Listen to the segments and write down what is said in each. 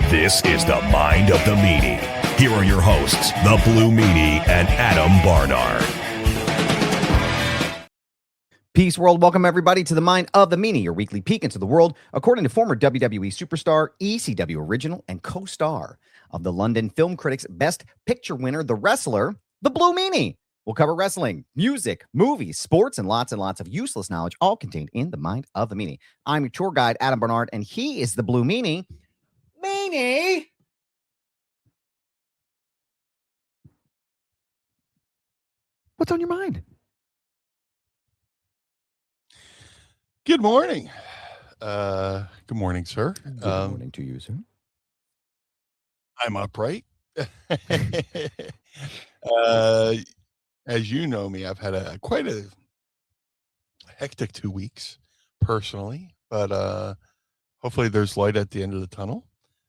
This is the Mind of the Meanie. Here are your hosts, the Blue Meanie and Adam Barnard. Peace, world. Welcome, everybody, to the Mind of the Meanie, your weekly peek into the world, according to former WWE superstar, ECW original, and co-star of the London Film Critics' Best Picture winner, the wrestler, the Blue Meanie. We'll cover wrestling, music, movies, sports, and lots of useless knowledge, all contained in the Mind of the Meanie. I'm your tour guide, Adam Barnard, and he is the Blue Meanie. Meanie! What's on your mind? Good morning. Good morning, sir. Good morning to you, sir. I'm upright. As you know me, I've had quite a hectic 2 weeks personally, but hopefully there's light at the end of the tunnel.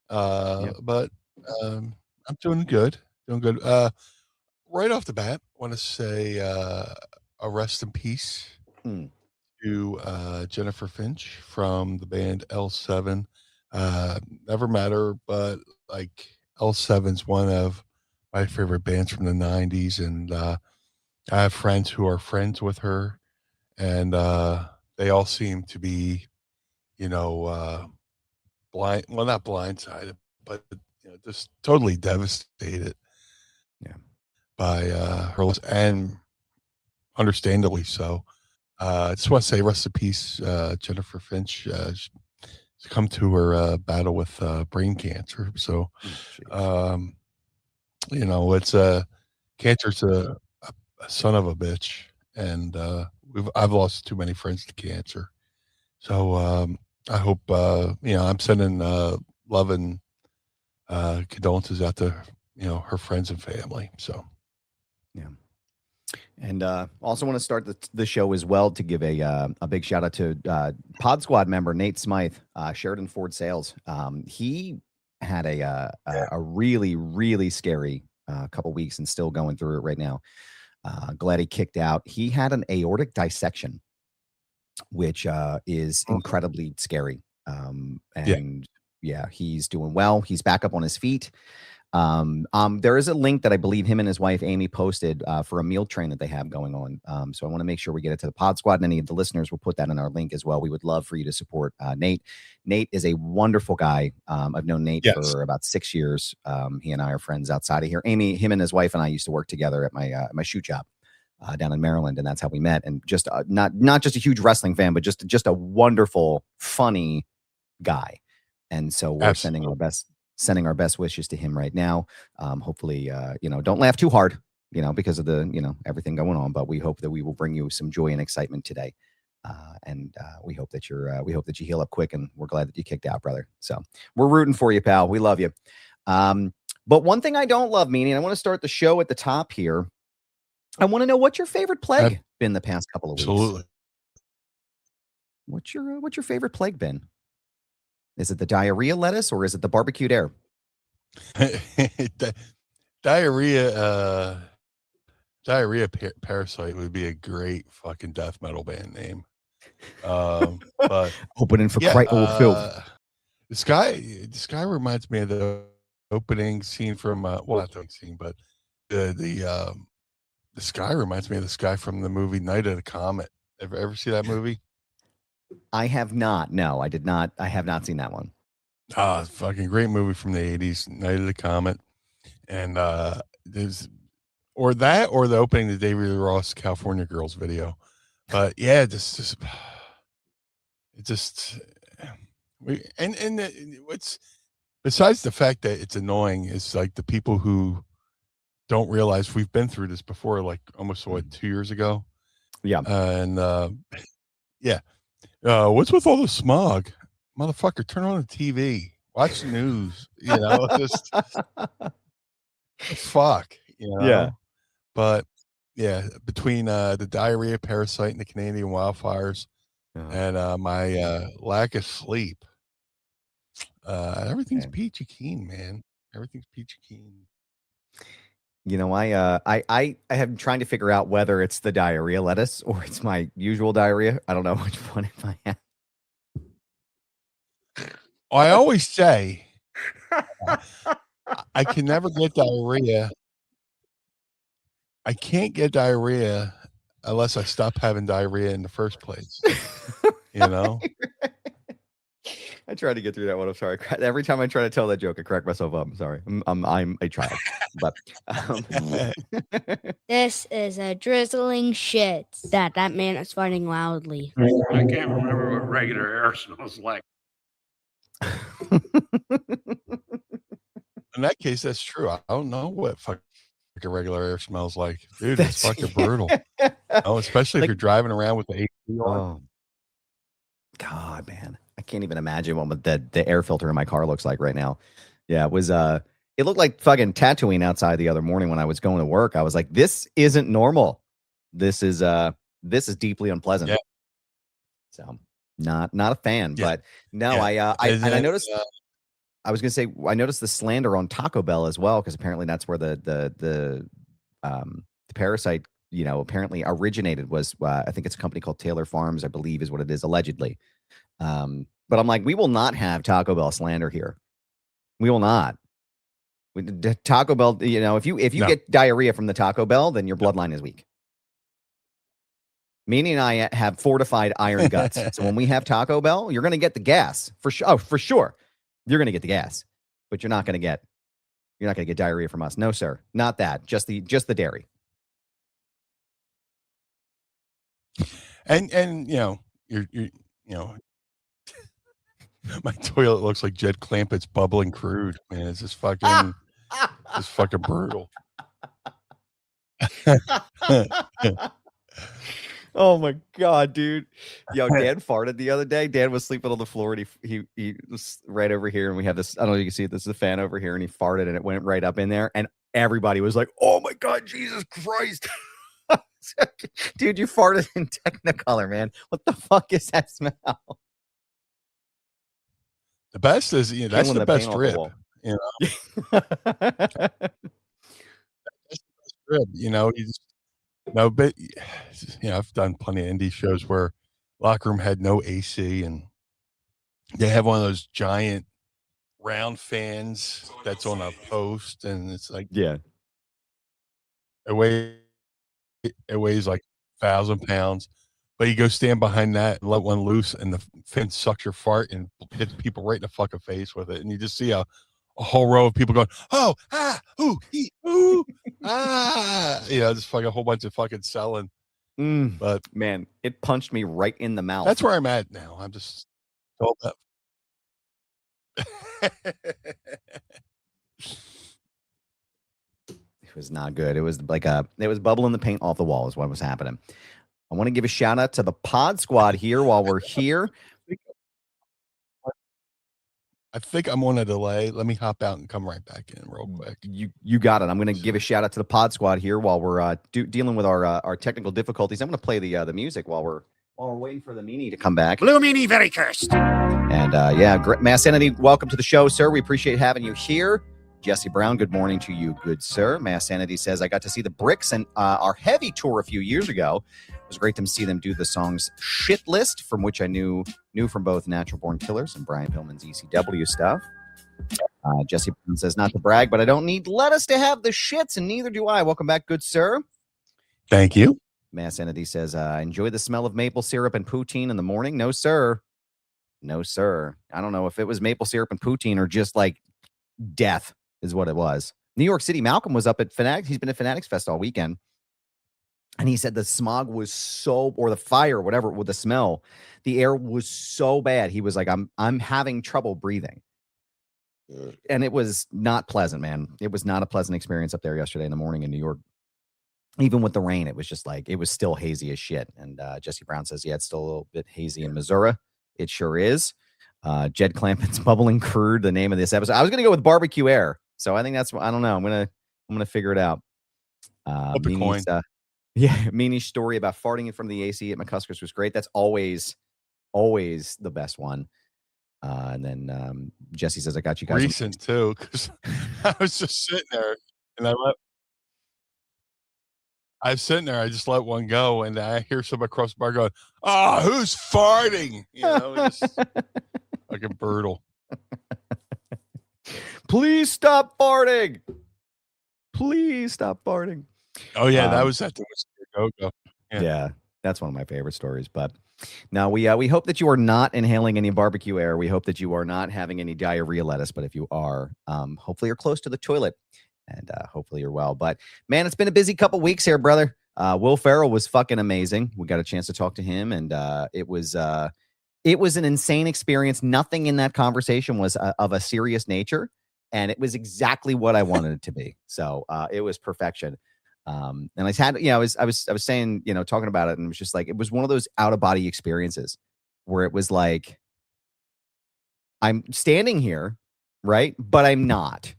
But I'm doing good. Right off the bat, I want to say a rest in peace to Jennifer Finch from the band L7. Never met her, but like L7's one of my favorite bands from the 90s, and I have friends who are friends with her, and they all seem to be, not blindsided, but just totally devastated by her loss, and understandably so. I just want to say rest in peace, Jennifer Finch. She's come to her battle with brain cancer. So, it's cancer's a son of a bitch, and I've lost too many friends to cancer. So I hope I'm sending love and condolences out to her friends and family. So and also want to start the show as well to give a big shout out to Pod Squad member Nate Smythe, Sheridan Ford Sales. He had a really scary couple weeks and still going through it right now. Glad he kicked out. He had an aortic dissection, which is incredibly scary. He's doing well. He's back up on his feet. There is a link that I believe him and his wife Amy posted for a meal train that they have going on. So I want to make sure we get it to the Pod Squad, and any of the listeners will put that in our link as well. We would love for you to support Nate. Nate is a wonderful guy. I've known Nate for about 6 years. He and I are friends outside of here. Him and his wife and I used to work together at my shoe job down in Maryland, and that's how we met. And just not just a huge wrestling fan, but just a wonderful, funny guy. And so we're sending our best wishes to him right now. Hopefully, don't laugh too hard, because of the, everything going on, but we hope that we will bring you some joy and excitement today. And we hope that you heal up quick, and we're glad that you kicked out, brother. So we're rooting for you, pal. We love you. But one thing I don't love, Meanie, and I want to start the show at the top here. I want to know what your favorite plague been the past couple of weeks. Absolutely. What's your favorite plague been? Is it the diarrhea lettuce, or is it the barbecued air? Diarrhea Parasite would be a great fucking death metal band name. But opening for Old Filth. This guy reminds me of the opening scene from not the opening scene, but this guy reminds me of this guy from the movie Night of the Comet. Ever see that movie? I have not. No, I did not. I have not seen that one. Fucking great movie from the 80s, Night of the Comet. And there's or the opening of the David Lee Roth California Girls video. But yeah, what's besides the fact that it's annoying is like the people who don't realize we've been through this before, like almost 2 years ago. Yeah. And what's with all the smog? Motherfucker, turn on the TV. Watch the news. Just fuck. Yeah. But yeah, between the diarrhea parasite and the Canadian wildfires and my lack of sleep, everything's peachy keen, man. Everything's peachy keen. I have trying to figure out whether it's the diarrhea lettuce or it's my usual diarrhea. I don't know which one if I have. I always say I can never get diarrhea. I can't get diarrhea unless I stop having diarrhea in the first place. You know? I tried to get through that one. I'm sorry. Every time I try to tell that joke, I crack myself up. I'm sorry. I'm a child. But This is a drizzling shit. That man is farting loudly. I can't remember what regular air smells like. In that case, that's true. I don't know what fucking regular air smells like. Dude, it's fucking brutal. Oh, especially if you're driving around with the AC on. Oh, God, man. I can't even imagine what the air filter in my car looks like right now. Yeah, it was it looked like fucking Tatooine outside the other morning when I was going to work. I was like, this isn't normal. This is deeply unpleasant. Yeah. So not a fan, but no, Yeah. I noticed I was gonna say I noticed the slander on Taco Bell as well, because apparently that's where the parasite, apparently originated. Was I think it's a company called Taylor Farms, I believe is what it is, allegedly. But I'm like, we will not have Taco Bell slander here. We will not. Taco Bell, if you get diarrhea from the Taco Bell, then your bloodline is weak. Meanie and I have fortified iron guts. So when we have Taco Bell, you're going to get the gas for sure. Oh, for sure. You're going to get the gas, but you're not going to get diarrhea from us. No, sir. Not that. Just the dairy. And you're my toilet looks like Jed Clampett's bubbling crude, man. It's just fucking brutal. Oh my God, dude. Yo, Dan farted the other day. Dan was sleeping on the floor and he was right over here, and we have this, I don't know if you can see it, this is the fan over here, and he farted and it went right up in there, and everybody was like, oh my God, Jesus Christ. Dude, you farted in Technicolor, man. What the fuck is that smell? The best is, that's the best rib. That's the best rib. But I've done plenty of indie shows where locker room had no AC, and they have one of those giant round fans that's on a post, and it's like, yeah, it weighs like 1,000 pounds. But you go stand behind that and let one loose, and the fin sucks your fart and hits people right in the fucking face with it. And you just see a whole row of people going, oh, ah, ooh, ee, ooh, ah. Just like a whole bunch of fucking selling. But man, it punched me right in the mouth. That's where I'm at now. I'm just told that. It was not good. It was like it was bubbling the paint off the wall is what was happening. I want to give a shout out to the Pod Squad here while we're here. I think I'm on a delay. Let me hop out and come right back in real quick. You got it. I'm going to give a shout out to the Pod Squad here while we're dealing with our technical difficulties. I'm going to play the music while we're waiting for the Meanie to come back. Blue Meanie, very cursed. And Mass Entity, welcome to the show, sir. We appreciate having you here. Jesse Brown, good morning to you, good sir. Mass Entity says, I got to see the Bricks and our Heavy tour a few years ago. It was great to see them do the songs Shit List, from which I knew from both Natural Born Killers and Brian Pillman's ECW stuff. Jesse Brown says, not to brag, but I don't need lettuce to have the shits, and neither do I. Welcome back, good sir. Thank you. Mass Entity says, enjoy the smell of maple syrup and poutine in the morning. No, sir. No, sir. I don't know if it was maple syrup and poutine or just like death is what it was. New York City, Malcolm was up at Fanatics. He's been at Fanatics Fest all weekend. And he said the smog was or the fire, whatever, with the smell, the air was so bad. He was like, I'm having trouble breathing. And it was not pleasant, man. It was not a pleasant experience up there yesterday in the morning in New York. Even with the rain, it was just like, it was still hazy as shit. And Jesse Brown says, yeah, it's still a little bit hazy in Missouri. It sure is. Jed Clampett's Bubbling Crude, the name of this episode. I was going to go with Barbecue Air. So I think that's, I don't know. I'm going to figure it out. Meanie's story about farting in front of the AC at McCusker's was great. That's always the best one. And then Jesse says, I got you guys. Recent too, because I was just sitting there and I was sitting there, I just let one go, and I hear somebody across the bar going, who's farting? Just fucking brutal. Please stop farting. Please stop farting. Oh yeah, that was at the go-go. Yeah, that's one of my favorite stories. But now we hope that you are not inhaling any barbecue air. We hope that you are not having any diarrhea lettuce. But if you are, hopefully you're close to the toilet, and hopefully you're well. But man, it's been a busy couple weeks here, brother. Will Ferrell was fucking amazing. We got a chance to talk to him, and it was an insane experience. Nothing in that conversation was of a serious nature, and it was exactly what I wanted it to be. So it was perfection. And I had, I was saying, talking about it, and it was just like, it was one of those out of body experiences where it was like, I'm standing here, right? But I'm not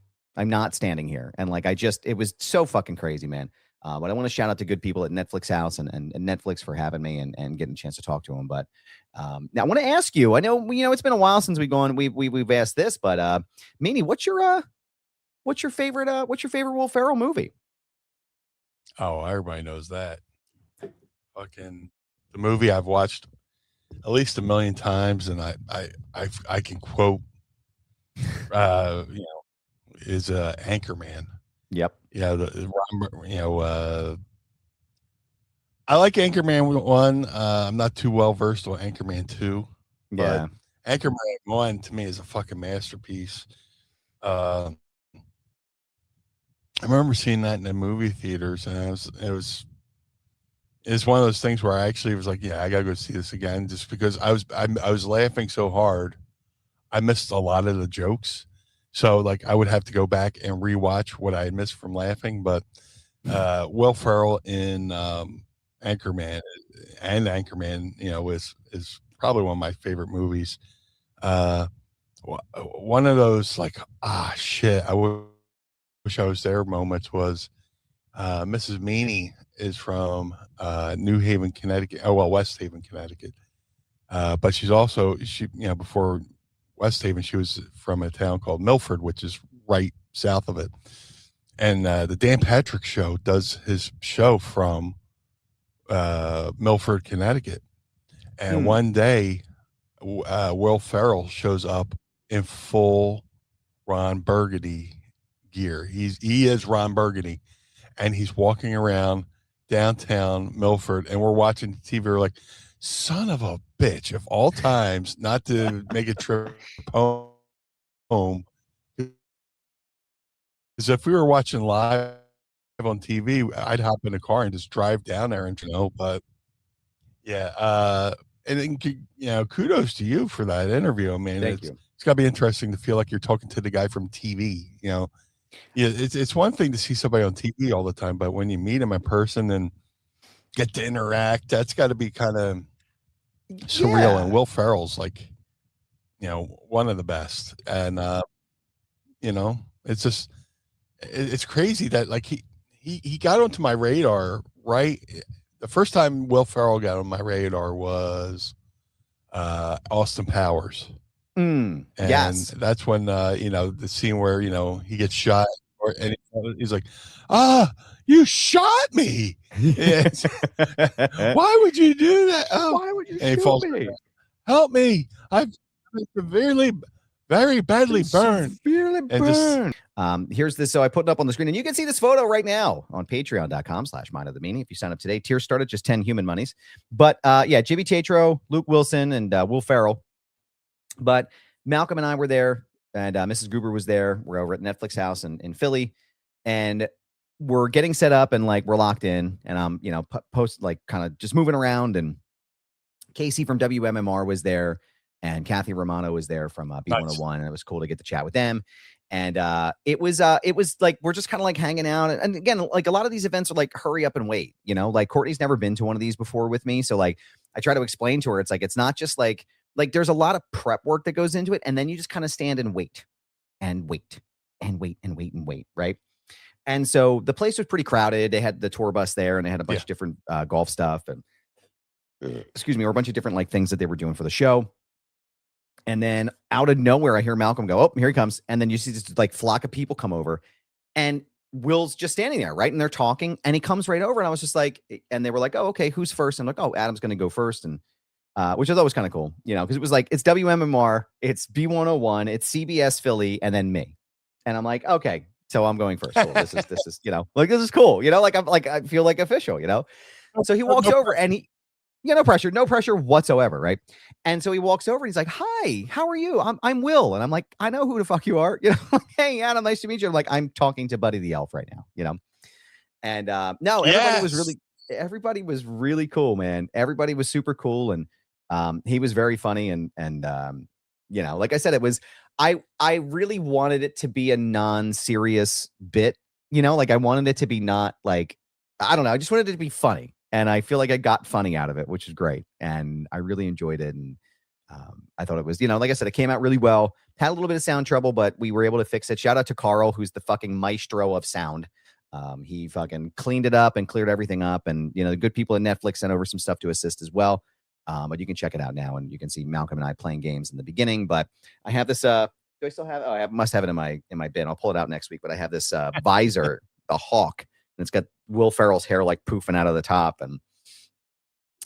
standing here. And like, it was so fucking crazy, man. But I want to shout out to good people at Netflix House and Netflix for having me and getting a chance to talk to them. But now I want to ask you, I know, it's been a while since we've asked this, but Meanie, what's your favorite Will Ferrell movie? Oh, everybody knows that. Fucking the movie I've watched at least 1 million times, and I can quote, is Anchorman. Yep. Yeah. I like Anchorman 1. I'm not too well versed on Anchorman 2. Yeah. Anchorman 1 to me is a fucking masterpiece. I remember seeing that in the movie theaters, and it was one of those things where I actually was like, yeah, I gotta go see this again, just because I was laughing so hard, I missed a lot of the jokes. So like I would have to go back and rewatch what I had missed from laughing. But Will Ferrell in Anchorman is probably one of my favorite movies. One of those like, shit, I wish I was there moments was Mrs. Meanie is from New Haven, Connecticut. Oh, well, West Haven, Connecticut. But she's also, before West Haven, she was from a town called Milford, which is right south of it. And the Dan Patrick Show does his show from Milford, Connecticut. And one day, Will Ferrell shows up in full Ron Burgundy gear. He is Ron Burgundy, and he's walking around downtown Milford, and we're watching TV. We're like, son of a bitch, of all times not to make a trip home. Because if we were watching live on TV, I'd hop in a car and just drive down there, and but yeah, and then, kudos to you for that interview. I mean, it's got to be interesting to feel like you're talking to the guy from TV. Yeah, it's one thing to see somebody on TV all the time, but when you meet him in person and get to interact, that's got to be kind of surreal. And Will Ferrell's like, one of the best. And it's just, it's crazy that like he got onto my radar, right? The first time Will Ferrell got on my radar was Austin Powers. And that's when the scene where he gets shot, and he's like, you shot me. Why would you do that? Why would you shoot falls me? Help me, I've been very badly burned. Here's this. So I put it up on the screen, and you can see this photo right now on patreon.com/mindofthemeanie. If you sign up today, tiers start at just 10 human monies. But Jimmy Tatro, Luke Wilson, and Will Ferrell. But Malcolm and I were there, and Mrs. Gruber was there. We're over at Netflix House in Philly, and we're getting set up, and like we're locked in, and I'm post like kind of just moving around, and Casey from WMMR was there, and Kathy Romano was there from B101, and it was cool to get to chat with them. And it was like we're just kind of like hanging out, and again, like a lot of these events are like hurry up and wait, like Courtney's never been to one of these before with me, so like I try to explain to her, it's like it's not just like there's a lot of prep work that goes into it, and then you just kind of stand and wait and wait and wait and wait and wait, right? And so the place was pretty crowded. They had the tour bus there, and they had a bunch of different golf stuff, and or a bunch of different like things that they were doing for the show. And then out of nowhere, I hear Malcolm go, "Oh, here he comes!" And then you see this like flock of people come over, and Will's just standing there, right? And they're talking, and he comes right over, and I was just like, and they were like, "Oh, okay, who's first?" And I'm like, "Oh, Adam's going to go first," and which I thought was kind of cool, because it was like it's WMMR, it's B101, it's CBS Philly, and then me, And I'm like, okay, so I'm going first. Cool. This is, like, this is cool. Like, I feel like official, So he walks over and no pressure whatsoever. Right. And so he walks over and he's like, hi, how are you? I'm Will. And I'm like, I know who the fuck you are. Hey, Adam, nice to meet you. I'm like, I'm talking to Buddy the Elf right now, And no, everybody was really cool, man. Everybody was super cool. And he was very funny. And like I said, it was, I really wanted it to be a non-serious bit, like I wanted it to be not like, I don't know. I just wanted it to be funny. And I feel like I got funny out of it, which is great. And I really enjoyed it. And I thought it was, like I said, it came out really well. Had a little bit of sound trouble, but we were able to fix it. Shout out to Carl, who's the fucking maestro of sound. He fucking cleaned it up and cleared everything up. And, the good people at Netflix sent over some stuff to assist as well. But you can check it out now. And you can see Malcolm and I playing games in the beginning. But I have this, do I still have, I must have it in my bin. I'll pull it out next week. But I have this visor, the Hawk. And it's got Will Ferrell's hair like poofing out of the top, and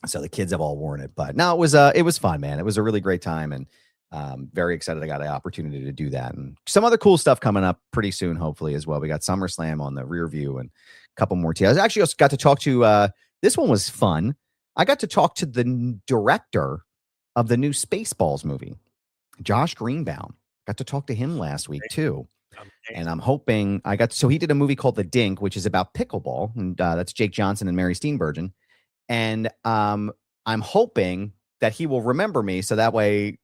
so the kids have all worn it. But no, it was fun, man. It was a really great time, and very excited I got the opportunity to do that, and some other cool stuff coming up pretty soon, hopefully as well. We got SummerSlam on the rear view and a couple more TLs. I actually also got to talk to this one was fun. I got to talk to the director of the new Spaceballs movie, Josh Greenbaum. Got to talk to him last week too. And I'm hoping so he did a movie called The Dink, which is about pickleball. And that's Jake Johnson and Mary Steenburgen. And I'm hoping that he will remember me. So that way,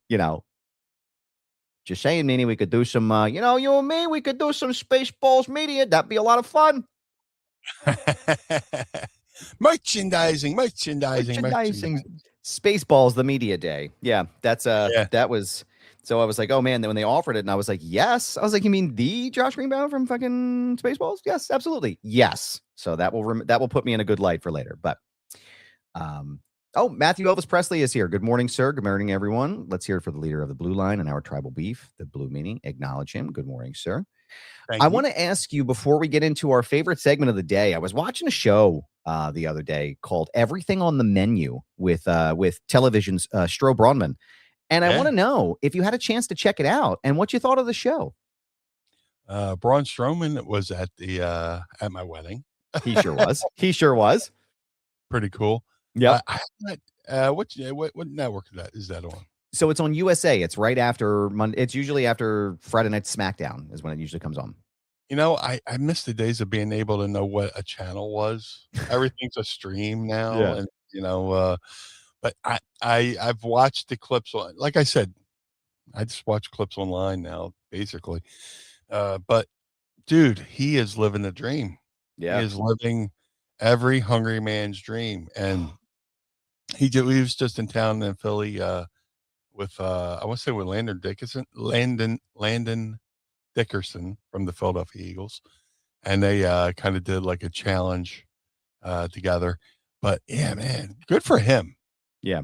just saying, Meanie, we could do some, you and me, we could do some Spaceballs media. That'd be a lot of fun. Merchandising. Spaceballs, the media day. Yeah, that was. So I was like, oh man, then when they offered it, and I was like, yes. I was like, you mean the Josh Greenbaum from fucking Spaceballs? Yes, absolutely. Yes. So that will put me in a good light for later. But Matthew Elvis Presley is here. Good morning, sir. Good morning, everyone. Let's hear it for the leader of the Blue Line and our tribal beef, the Blue Meanie. Acknowledge him. Good morning, sir. I want to ask you before we get into our favorite segment of the day. I was watching a show the other day called Everything on the Menu with television's Stro Bronman. And I want to know if you had a chance to check it out and what you thought of the show. Braun Strowman was at at my wedding. He sure was. Pretty cool. Yeah. What network is that on? So it's on USA. It's right after Monday. It's usually after Friday Night SmackDown is when it usually comes on. I miss the days of being able to know what a channel was. Everything's a stream now. Yeah. And, but I've watched the clips. Like I said, I just watch clips online now, basically. But dude, he is living the dream. Yeah, he is living every hungry man's dream. And he was just in town in Philly with I want to say with Landon Dickerson from the Philadelphia Eagles, and they kind of did like a challenge together. But yeah, man, good for him. Yeah.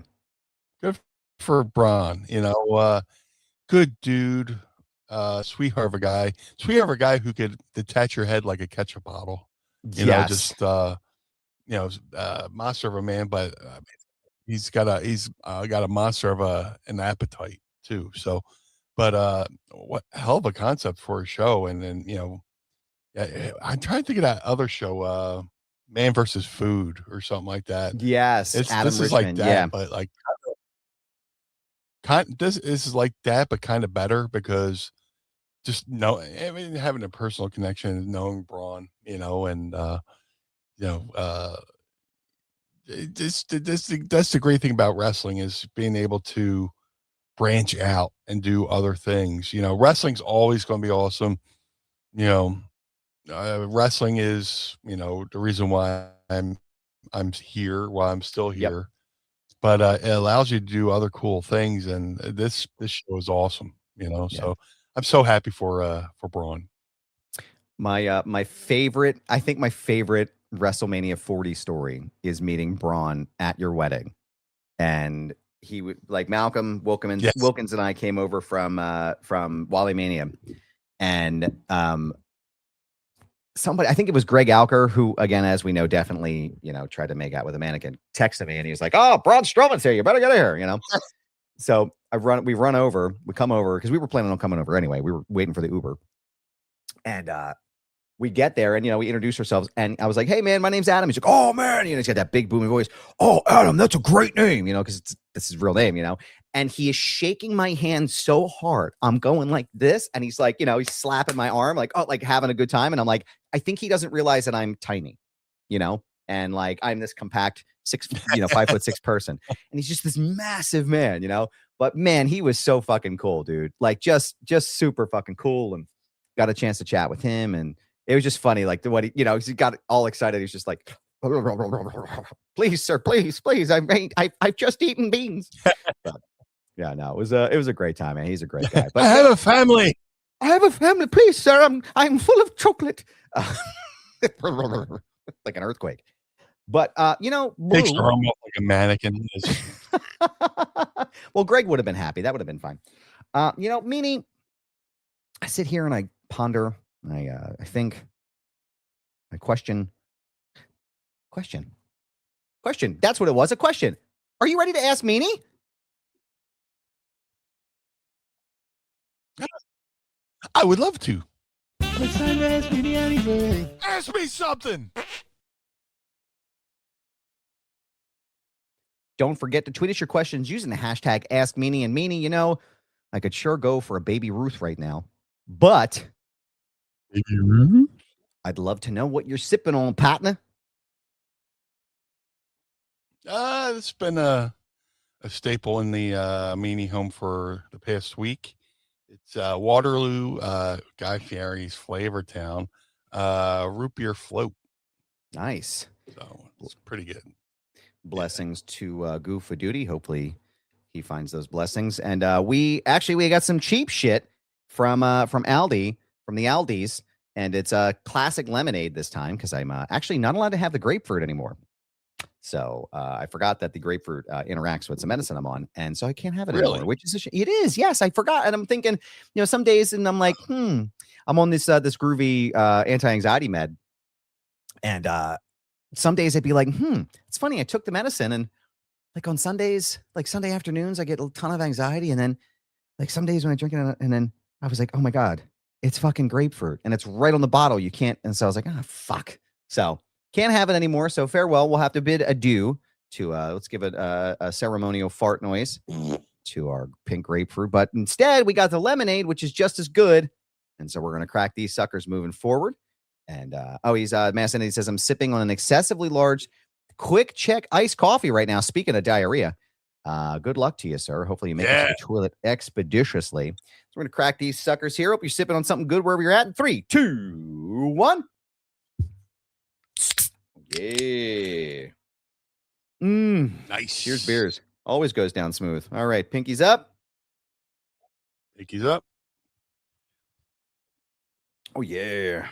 Good for Braun, good dude, sweetheart of a guy who could detach your head like a ketchup bottle, monster of a man, but he's got a monster of an appetite too. So, but what hell of a concept for a show. And then, I'm trying to think of that other show, Man versus Food or something like that. Yes, this is like that, but like this is like that, but kind of better because just having a personal connection, knowing Braun, and that's the great thing about wrestling is being able to branch out and do other things. Wrestling's always going to be awesome. Wrestling is, the reason why I'm here, why I'm still here. Yep. But it allows you to do other cool things, and this show is awesome. So I'm so happy for Braun. My favorite WrestleMania 40 story is meeting Braun at your wedding, and he would like Malcolm Wilkins and I came over from Wally Mania, and somebody, I think it was Greg Alker, who, again, as we know, definitely, tried to make out with a mannequin, texted me and he was like, oh, Braun Strowman's here. You better get here, So we come over because we were planning on coming over anyway. We were waiting for the Uber. And we get there and, we introduce ourselves. And I was like, hey, man, my name's Adam. He's like, oh, man. He's got that big booming voice. Oh, Adam, that's a great name, because this is his real name, And he is shaking my hand so hard. I'm going like this. And he's like, he's slapping my arm like, oh, like having a good time. And I'm like, I think he doesn't realize that I'm tiny, and like I'm this compact 5'6" person. And he's just this massive man, But man, he was so fucking cool, dude. Like just super fucking cool. And got a chance to chat with him. And it was just funny, like what he got all excited. He's just like, please, sir, please. I've just eaten beans. But, yeah, no, it was a great time, man. He's a great guy. But I have a family. Please, sir. I'm full of chocolate. Like an earthquake. But Blue, Takes her arm off like a mannequin. Well, Greg would have been happy. That would have been fine. Meanie, I sit here and I ponder. I think. I question. That's what it was. A question. Are you ready to ask Meanie? I would love to. It's time to ask me anything. Ask me something. Don't forget to tweet us your questions using the hashtag AskMeanie. And Meanie, I could sure go for a baby Ruth right now, but Baby Ruth? I'd love to know what you're sipping on, partner. It's been a staple in the Meanie home for the past week. It's Waterloo, Guy Fieri's Flavor Town, root beer float. Nice. So it's pretty good. Blessings to Goof for Duty. Hopefully he finds those blessings. And we got some cheap shit from Aldi, from the Aldis, and it's a classic lemonade this time because I'm actually not allowed to have the grapefruit anymore. So I forgot that the grapefruit interacts with the medicine I'm on, and so I can't have it anymore. Which is it is, yes, I forgot, and I'm thinking, some days, and I'm like, I'm on this groovy anti-anxiety med, and some days I'd be like, it's funny, I took the medicine, and like on Sundays, like Sunday afternoons, I get a ton of anxiety, and then like some days when I drink it, and then I was like, oh my god, it's fucking grapefruit, and it's right on the bottle. You can't, and so I was like, fuck, so. Can't have it anymore, so farewell. We'll have to bid adieu to, let's give it a ceremonial fart noise to our pink grapefruit. But instead, we got the lemonade, which is just as good. And so we're going to crack these suckers moving forward. And, he's Mass Entity says, I'm sipping on an excessively large quick check iced coffee right now. Speaking of diarrhea, good luck to you, sir. Hopefully you make it to the toilet expeditiously. So we're going to crack these suckers here. Hope you're sipping on something good wherever you're at. In 3, 2, 1. Yeah. Nice. Cheers, beers. Always goes down smooth. All right, pinkies up. Pinkies up. Oh, yeah.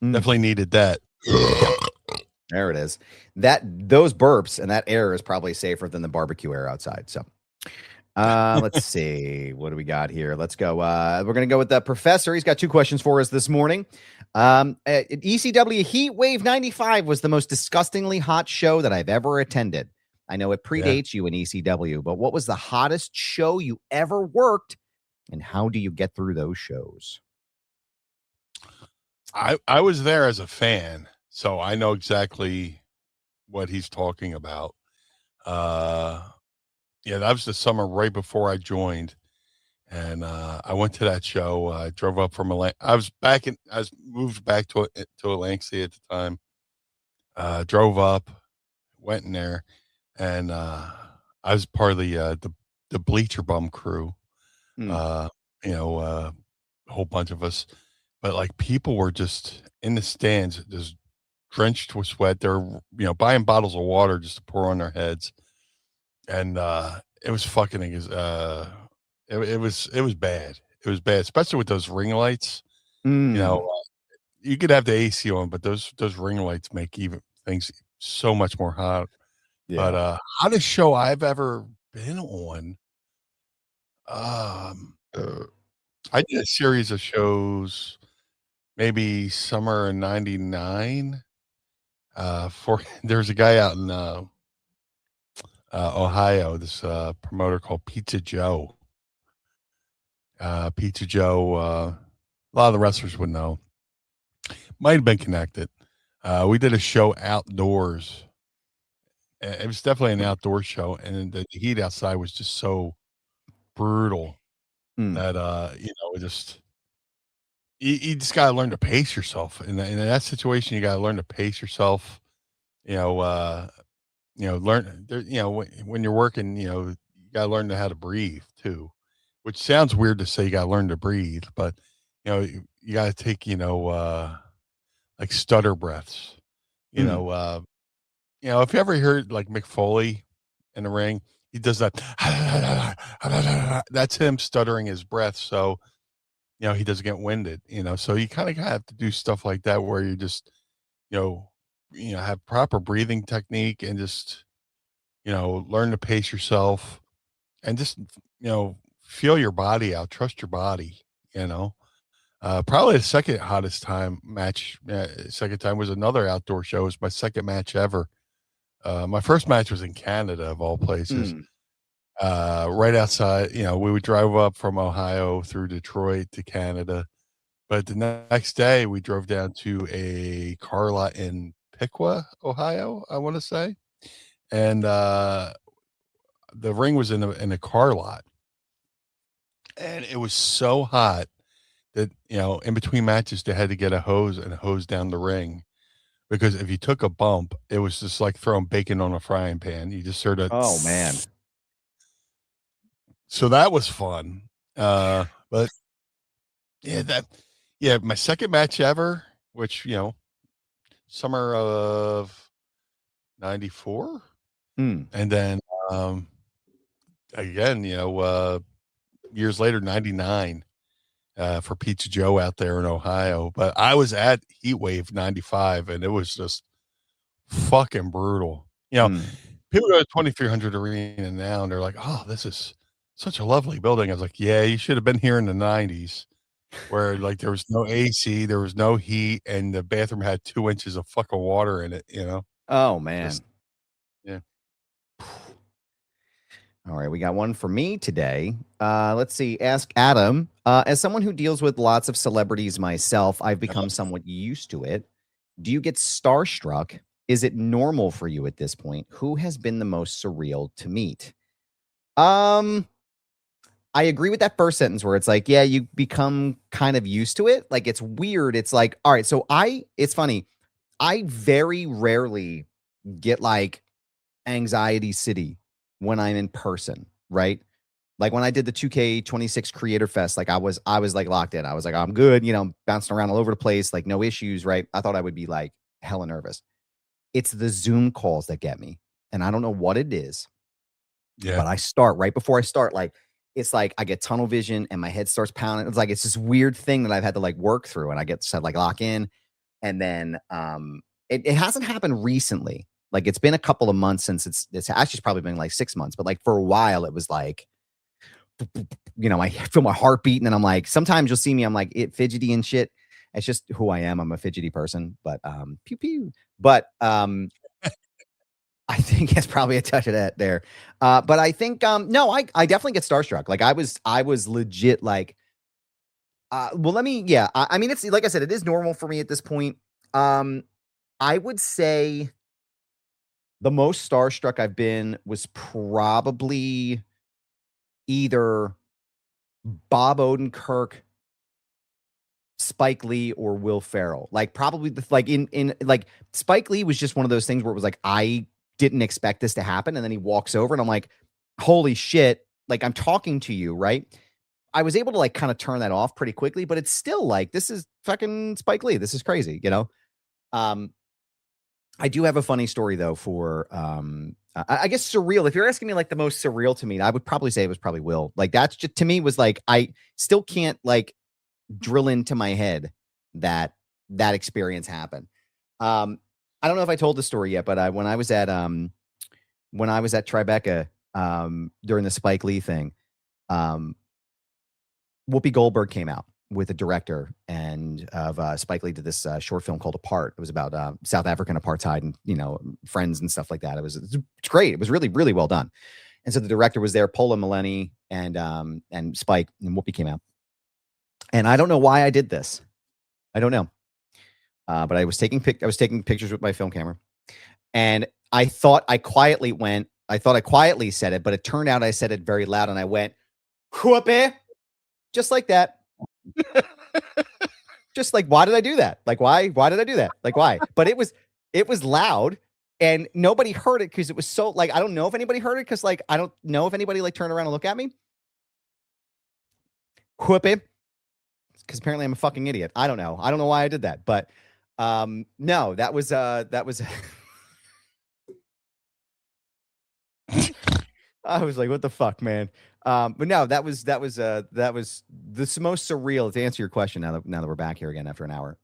Definitely needed that. There it is. Those burps and that air is probably safer than the barbecue air outside. So let's see. What do we got here? Let's go. We're going to go with the professor. He's got 2 questions for us this morning. ECW Heat Wave 95 was the most disgustingly hot show that I've ever attended. I know it predates you in ECW, but what was the hottest show you ever worked, and how do you get through those shows? I was there as a fan, so I know exactly what he's talking about. Yeah, that was the summer right before I joined, and I went to that show. I drove up from Atlanta. I was moved back to Atlantic at the time. Drove up, went in there, and I was part of the Bleacher Bum crew. A whole bunch of us, but like people were just in the stands, just drenched with sweat. They're buying bottles of water just to pour on their heads. And it was fucking it was bad. It was bad, especially with those ring lights. You could have the AC on, but those ring lights make even things so much more hot. Yeah. But hottest show I've ever been on. I did a series of shows, maybe summer in '99. There's a guy out in Ohio, this promoter called Pizza Joe, Pizza Joe, a lot of the wrestlers would know. Might have been connected. We did a show outdoors. It was definitely an outdoor show, and the heat outside was just so brutal that you just got to learn to pace yourself. In that situation, you got to learn to pace yourself. Learn. When you're working, you got to learn how to breathe too. Which sounds weird to say, you got to learn to breathe, but you got to take like stutter breaths. If you ever heard like Mick Foley in the ring, he does that. That's him stuttering his breath. So, he doesn't get winded, so you kind of have to do stuff like that where you just, have proper breathing technique and just, learn to pace yourself and just, feel your body out, trust your body, probably the second hottest second time was another outdoor show. It was my second match ever. My first match was in Canada, of all places. Right outside, we would drive up from Ohio through Detroit to Canada. But the next day, we drove down to a car lot in Piqua, Ohio, I want to say. And the ring was in a car lot. And it was so hot that, in between matches, they had to get a hose and hose down the ring. Because if you took a bump, it was just like throwing bacon on a frying pan. You just sort of... Oh, man. So that was fun. But my second match ever, which, summer of 94. And then, again, years later, 99, for Pizza Joe out there in Ohio. But I was at Heatwave 95 and it was just fucking brutal. People go to 2300 Arena now and they're like, oh, this is such a lovely building. I was like, yeah, you should have been here in the 90s where like there was no AC, there was no heat, and the bathroom had 2 inches of fucking water in it, Oh, man. Yeah. All right, we got one for me today. Let's see. Ask Adam. As someone who deals with lots of celebrities myself, I've become somewhat used to it. Do you get starstruck? Is it normal for you at this point? Who has been the most surreal to meet? I agree with that first sentence where it's like, yeah, you become kind of used to it. Like, it's weird. It's like, all right, so it's funny. I very rarely get like anxiety city when I'm in person, right? Like when I did the 2K26 Creator Fest, like I was like locked in. I was like, I'm good, bouncing around all over the place, like no issues, right? I thought I would be like hella nervous. It's the Zoom calls that get me. And I don't know what it is. Yeah. But I start right before I start, like, it's like I get tunnel vision and my head starts pounding. It's like it's this weird thing that I've had to like work through, and I get to like lock in. And then it hasn't happened recently. Like it's been a couple of months since it's actually probably been like 6 months, but like for a while it was like, I feel my heart beating, and I'm like, sometimes you'll see me, I'm like fidgety and shit. It's just who I am. I'm a fidgety person, but pew pew. But I think it's probably a touch of that there. But I think, no, I definitely get starstruck. Like I was legit like, I mean, it's like I said, it is normal for me at this point. I would say the most starstruck I've been was probably either Bob Odenkirk, Spike Lee, or Will Ferrell. Like probably in Spike Lee was just one of those things where it was like, I didn't expect this to happen. And then he walks over and I'm like, holy shit. Like I'm talking to you, right? I was able to like kind of turn that off pretty quickly, but it's still like, this is fucking Spike Lee. This is crazy, I do have a funny story though for, I guess surreal. If you're asking me like the most surreal to me, I would probably say it was probably Will. Like that's just, to me was like, I still can't like drill into my head that experience happened. I don't know if I told the story yet, but when I was at Tribeca during the Spike Lee thing, Whoopi Goldberg came out with a director and of Spike Lee did this short film called Apart. It was about South African apartheid and friends and stuff like that. It's great. It was really, really well done. And so the director was there, Paula Mileni and Spike, and Whoopi came out. And I don't know why I did this. I don't know. But I was taking pictures with my film camera, and I thought I quietly said it, but it turned out I said it very loud, and I went, whoopee, just like that. Just like, why did I do that? Like, why did I do that? Like, why? But it was loud, and nobody heard it because it was so, like, I don't know if anybody heard it because, like, I don't know if anybody like turned around and looked at me. Whoopee. Because apparently I'm a fucking idiot. I don't know why I did that, but no, that was I was like, what the fuck, man? But no, that was the most surreal, to answer your question. Now that we're back here again after an hour,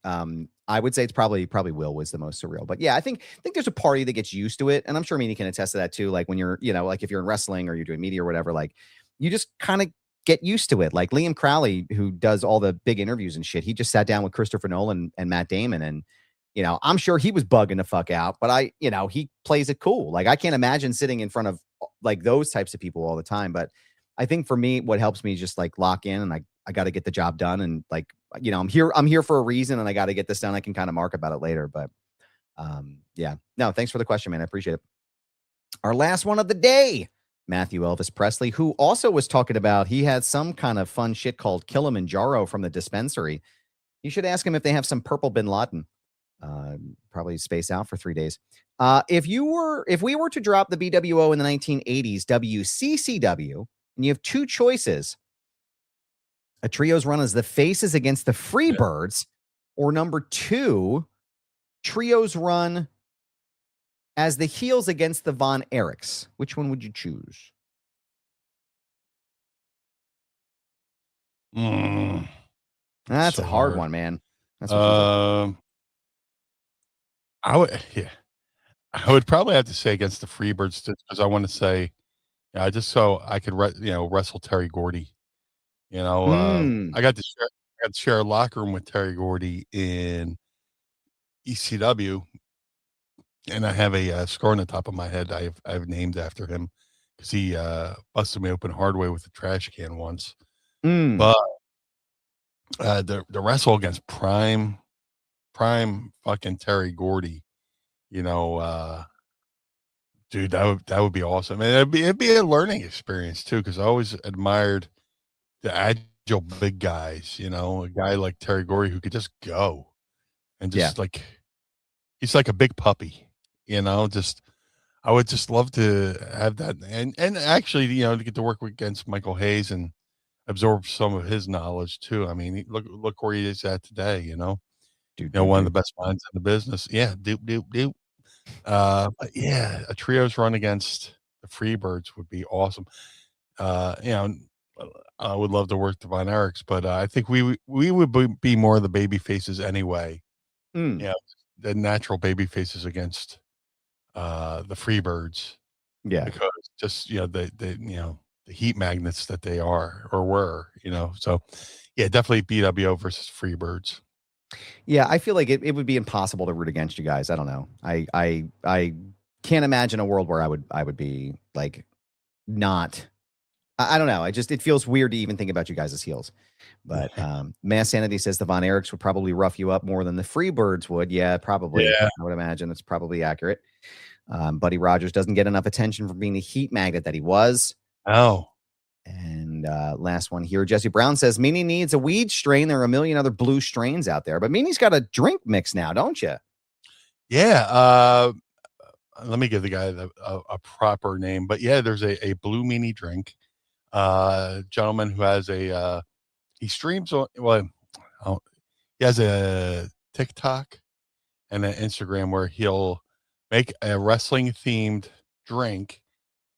I would say it's probably Will was the most surreal. But yeah, I think there's a party that gets used to it, and I'm sure Meanie can attest to that too. Like when you're, like if you're in wrestling or you're doing media or whatever, like you just kind of get used to it. Like Liam Crowley, who does all the big interviews and shit, he just sat down with Christopher Nolan and Matt Damon, and I'm sure he was bugging the fuck out, but he plays it cool. Like I can't imagine sitting in front of like those types of people all the time. But I think for me, what helps me is just like lock in, and I got to get the job done. And like, I'm here for a reason, and I got to get this done. I can kind of mark about it later, but yeah, no, thanks for the question, man. I appreciate it. Our last one of the day, Matthew Elvis Presley, who also was talking about, he had some kind of fun shit called Kilimanjaro from the dispensary. You should ask him if they have some purple Bin Laden. Probably spaced out for 3 days. If we were to drop the BWO in the 1980s, WCCW, and you have two choices, a trios run as the faces against the Freebirds, or number 2, trios run as the heels against the Von Erichs. Which one would you choose? That's so a hard one, man. That's what I would probably have to say against the Freebirds, because I want to say, just so I could wrestle Terry Gordy. I got to share a locker room with Terry Gordy in ECW, and I have a scar on the top of my head I've named after him because he busted me open hard way with a trash can once. But the wrestle against prime fucking Terry Gordy, dude, that would be awesome. And it'd be a learning experience too, because I always admired the agile big guys, a guy like Terry Gordy who could just go and just like, he's like a big puppy, I would just love to have that. And actually, to get to work against Michael Hayes and absorb some of his knowledge too. I mean, look where he is at today, dude, one of the best minds in the business. Yeah. Doop. But yeah, a trios run against the Freebirds would be awesome. I would love to work the Von Erichs, but I think we would be more of the baby faces anyway. The natural baby faces against the Freebirds. Yeah, because just the heat magnets that they are or were. So yeah, definitely BWO versus Freebirds. Yeah, I feel like it would be impossible to root against you guys. I don't know. I can't imagine a world where I would be like not. I don't know. It feels weird to even think about you guys as heels. But Mass Sanity says the Von Erichs would probably rough you up more than the Freebirds would. Yeah, probably. Yeah. I would imagine that's probably accurate. Buddy Rogers doesn't get enough attention for being the heat magnet that he was. Oh. And last one here. Jesse Brown says Meanie needs a weed strain. There are a million other blue strains out there, but Meanie's got a drink mix now, don't you? Yeah. Let me give the guy a proper name. But yeah, there's a Blue Meanie drink. Gentleman who has he streams on, he has a TikTok and an Instagram where he'll make a wrestling themed drink,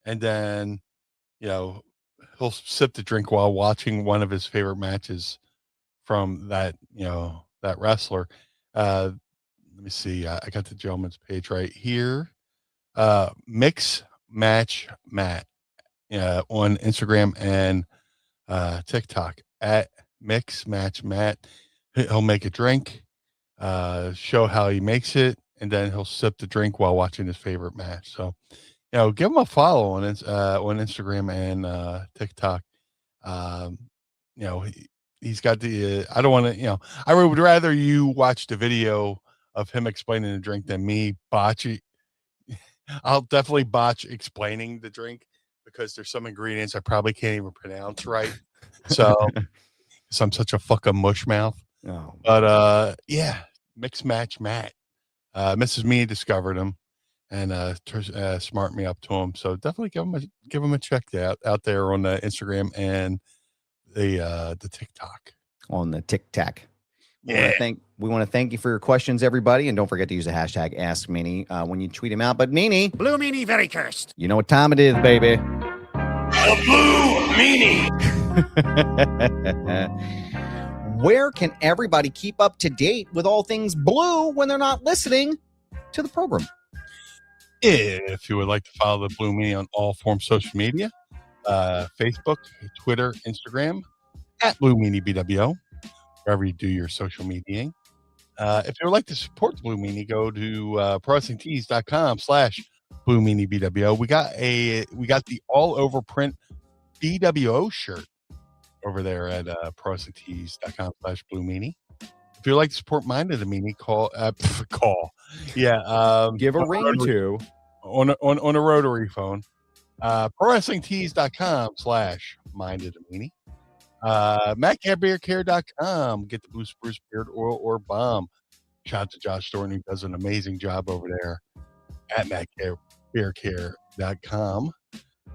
and then he'll sip the drink while watching one of his favorite matches from that that wrestler. Let me see, I got the gentleman's page right here. Mix Match Matt on Instagram and TikTok at Mix Match Matt. He'll make a drink, show how he makes it, and then he'll sip the drink while watching his favorite match. So, give him a follow on Instagram and TikTok. he's got the. I don't want to. I would rather you watch the video of him explaining the drink than me botch it. I'll definitely botch explaining the drink because there's some ingredients I probably can't even pronounce right. So I'm such a fucking mush mouth. Oh. But yeah, mix match Matt. Mrs. Me discovered him and smart me up to him. So definitely give him a check out there on the Instagram and the TikTok. On the TikTok. Yeah. We want to thank you for your questions, everybody, and don't forget to use the hashtag AskMeanie when you tweet him out. But Meanie, Blue Meanie very cursed. you know what time it is, baby. The Blue Meanie. Where can everybody keep up to date with all things blue when they're not listening to the program? If you would like to follow the Blue Meanie on all forms of social media, Facebook, Twitter, Instagram, at Blue Meanie BWO, wherever you do your social mediaing. If you would like to support the Blue Meanie, go to ProWrestlingTees.com/Blue Meanie BWO. We got the all over print BWO shirt over there at ProWrestlingTees.com/Blue Meanie. If you'd like to support Mind of the Meanie, call. Yeah. Give a ring to on a rotary phone. ProWrestlingTees.com/Mind of the Meanie. MattCareBeardCare.com. Get the Blue Spruce Beard Oil or Balm. Shout out to Josh Thornton, who does an amazing job over there at MattCareBeardCare.com.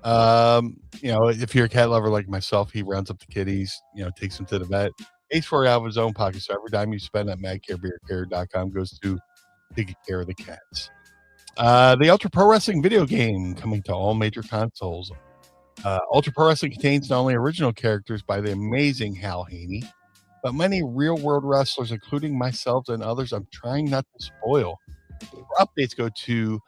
If you're a cat lover like myself, he rounds up the kitties, takes them to the vet, pays for it out of his own pocket. So every dime you spend at MattCareBeardCare.com goes to taking care of the cats. The Ultra Pro Wrestling video game coming to all major consoles. Ultra Pro Wrestling contains not only original characters by the amazing Hal Haney, but many real-world wrestlers, including myself and others I'm trying not to spoil. For updates, go to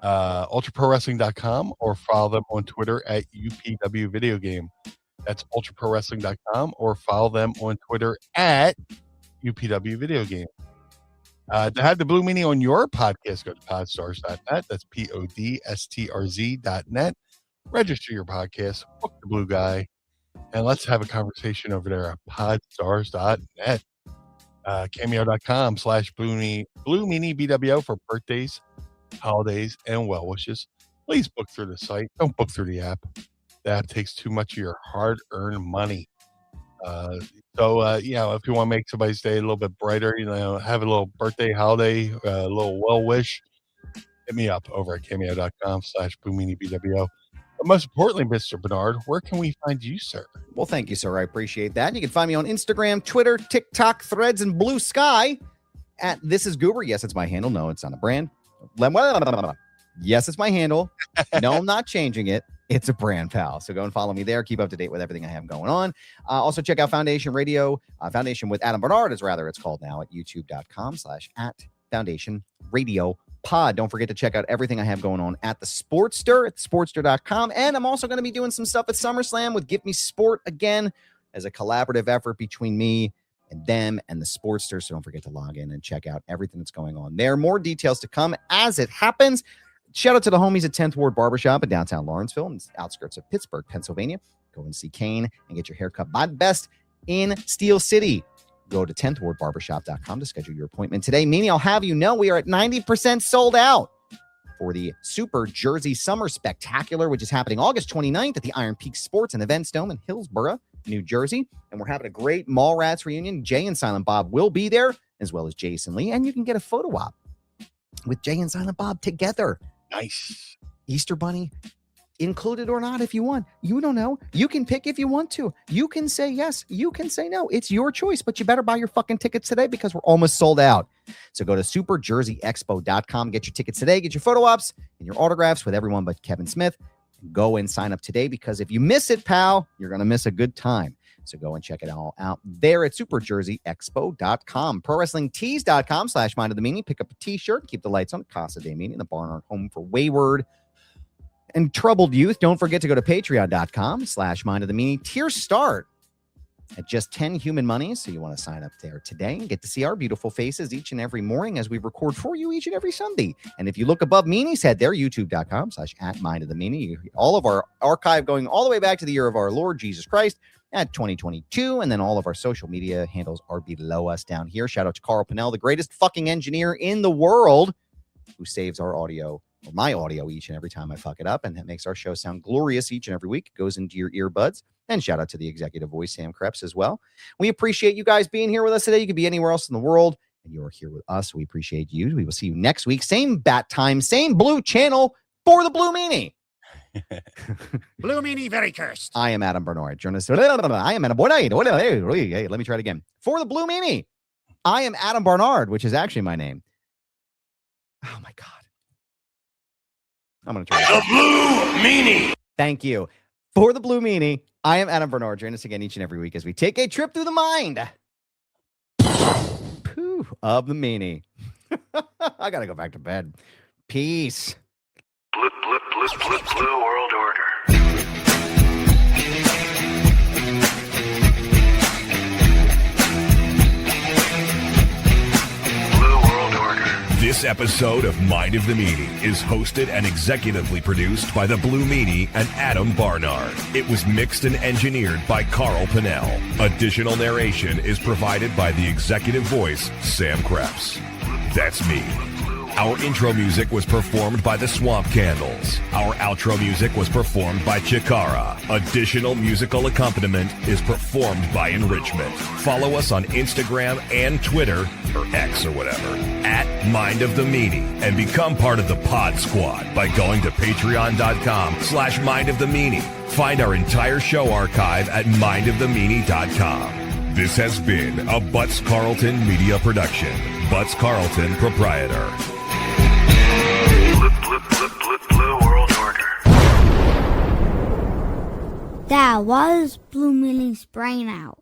ultraprowrestling.com or follow them on Twitter at UPW Video Game. That's ultraprowrestling.com or follow them on Twitter at UPW Video Game. To have the Blue Meanie on your podcast, go to podstars.net. That's podstrz.net. Register your podcast, book the blue guy, and let's have a conversation over there at podstars.net. Cameo.com/Blue Meanie BWO for birthdays, holidays, and well wishes. Please book through the site. Don't book through the app. The app takes too much of your hard-earned money. If you want to make somebody's day a little bit brighter, have a little birthday, holiday, a little well wish, hit me up over at cameo.com/Blue Meanie BWO. But most importantly, Mr. Barnard, where can we find you, sir? Well, thank you, sir. I appreciate that. You can find me on Instagram, Twitter, TikTok, Threads, and Blue Sky at This Is Goober. Yes, it's my handle. No, it's not a brand. Yes, it's my handle. No, I'm not changing it. It's a brand, pal. So go and follow me there. Keep up to date with everything I have going on. Also, check out Foundation Radio, Foundation with Adam Barnard, it's called now, at youtube.com/@Foundation Radio Pod. Don't forget to check out everything I have going on at TheSportster at TheSportster.com. And I'm also going to be doing some stuff at SummerSlam with Give Me Sport again as a collaborative effort between me and them and the Sportster. So don't forget to log in and check out everything that's going on there. More details to come as it happens. Shout out to the homies at 10th Ward Barbershop in downtown Lawrenceville and outskirts of Pittsburgh, Pennsylvania. Go and see Kane and get your hair cut by the best in Steel City. Go to 10thwardbarbershop.com to schedule your appointment today. Meanie, I'll have you know we are at 90% sold out for the Super Jersey Summer Spectacular, which is happening August 29th at the Iron Peak Sports and Events Dome in Hillsborough, New Jersey. And we're having a great Mallrats reunion. Jay and Silent Bob will be there, as well as Jason Lee. And you can get a photo op with Jay and Silent Bob together. Nice. Easter Bunny included or not if you want. You don't know. You can pick if you want to. You can say yes. You can say no. It's your choice, but you better buy your fucking tickets today because we're almost sold out. So go to superjerseyexpo.com. Get your tickets today. Get your photo ops and your autographs with everyone but Kevin Smith. Go and sign up today because if you miss it, pal, you're going to miss a good time. So go and check it all out there at superjerseyexpo.com. ProWrestlingTees.com/Mind of the Meanie. Pick up a t-shirt. Keep the lights on. Casa de Meanie and the Barnard Home for Wayward and troubled youth. Don't forget to go to patreon.com/Mind of the Meanie. Tiers start at just 10 human monies. So you want to sign up there today and get to see our beautiful faces each and every morning as we record for you each and every Sunday. And if you look above Meanie's head there, youtube.com/@mindofthemeanie, you hear all of our archive going all the way back to the year of our Lord Jesus Christ at 2022. And then all of our social media handles are below us down here. Shout out to Carl Pinnell, the greatest fucking engineer in the world, who saves our audio, or my audio, each and every time I fuck it up. And that makes our show sound glorious each and every week. It goes into your earbuds. And shout out to the executive voice, Sam Krebs, as well. We appreciate you guys being here with us today. You could be anywhere else in the world, and you're here with us. We appreciate you. We will see you next week. Same bat time, same blue channel for the Blue Meanie. Blue Meanie, very cursed. I am Adam Barnard. Journalist. I am Adam Barnard. Hey, let me try it again. For the Blue Meanie, I am Adam Barnard, which is actually my name. Oh, my God. I'm going to try it. The Blue Meanie. Thank you. For the Blue Meanie, I am Adam Barnard. Join us again each and every week as we take a trip through the mind of the meanie. I got to go back to bed. Peace. Blue World Order. This episode of Mind of the Meanie is hosted and executively produced by the Blue Meanie and Adam Barnard. It was mixed and engineered by Carl Pinnell. Additional narration is provided by the executive voice, Sam Krebs. That's me. Our intro music was performed by the Swamp Candles. Our outro music was performed by Chikara. Additional musical accompaniment is performed by Enrichment. Follow us on Instagram and Twitter, or X or whatever, at Mind of the Meanie, and become part of the Pod Squad by going to patreon.com/Mind of the Meanie. Find our entire show archive at mindofthemeanie.com. This has been a Butts Carlton media production. Butts Carlton, proprietor. Blue World Order. That was Blue Meanie's brain out.